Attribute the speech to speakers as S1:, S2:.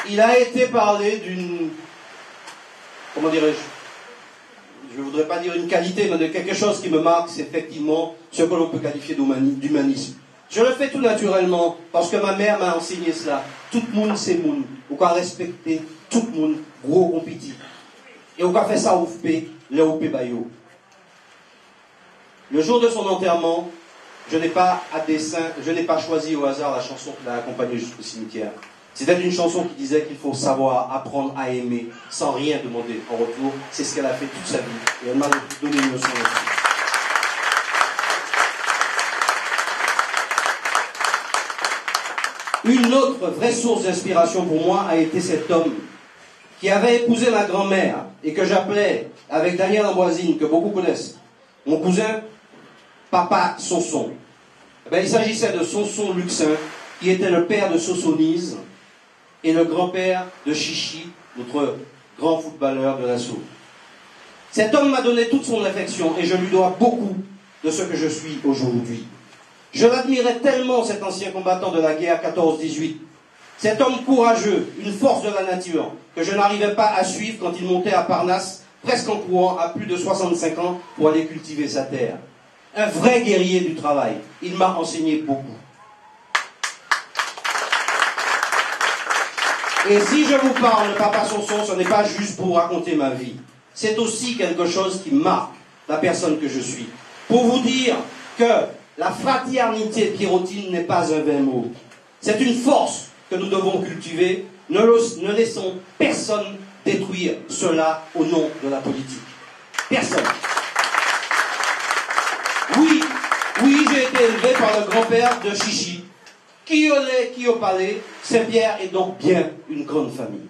S1: il a été parlé d'une, comment dirais-je, je ne voudrais pas dire une qualité, mais de quelque chose qui me marque, c'est effectivement ce que l'on peut qualifier d'humanisme. Je le fais tout naturellement, parce que ma mère m'a enseigné cela. Tout le monde, c'est monde. Ou qu'à respecter tout le monde, gros compétit. Et ou qu'à faire ça, ouf, le ouf, bayo. Le jour de son enterrement, je n'ai pas à dessein, je n'ai pas choisi au hasard la chanson qui l'a accompagnée jusqu'au cimetière. C'était une chanson qui disait qu'il faut savoir apprendre à aimer sans rien demander en retour. C'est ce qu'elle a fait toute sa vie. Et elle m'a donné une leçon là-dessus. Une autre vraie source d'inspiration pour moi a été cet homme qui avait épousé ma grand-mère et que j'appelais, avec Daniel Amboisine, que beaucoup connaissent, mon cousin, Papa Sonson. Ben, il s'agissait de Sonson Luxin, qui était le père de Sosonise et le grand-père de Chichi, notre grand footballeur de l'assaut. Cet homme m'a donné toute son affection et je lui dois beaucoup de ce que je suis aujourd'hui. Je l'admirais tellement, cet ancien combattant de la guerre 14-18. Cet homme courageux, une force de la nature, que je n'arrivais pas à suivre quand il montait à Parnasse, presque en courant à plus de 65 ans pour aller cultiver sa terre. Un vrai guerrier du travail. Il m'a enseigné beaucoup. Et si je vous parle de Papa Sonson, ce n'est pas juste pour raconter ma vie. C'est aussi quelque chose qui marque la personne que je suis. Pour vous dire que la fraternité pierrotine n'est pas un vain mot. C'est une force que nous devons cultiver. Ne laissons personne détruire cela au nom de la politique. Personne. Oui, j'ai été élevé par le grand-père de Chichi. Qui au palais, Saint-Pierre est donc bien une grande famille.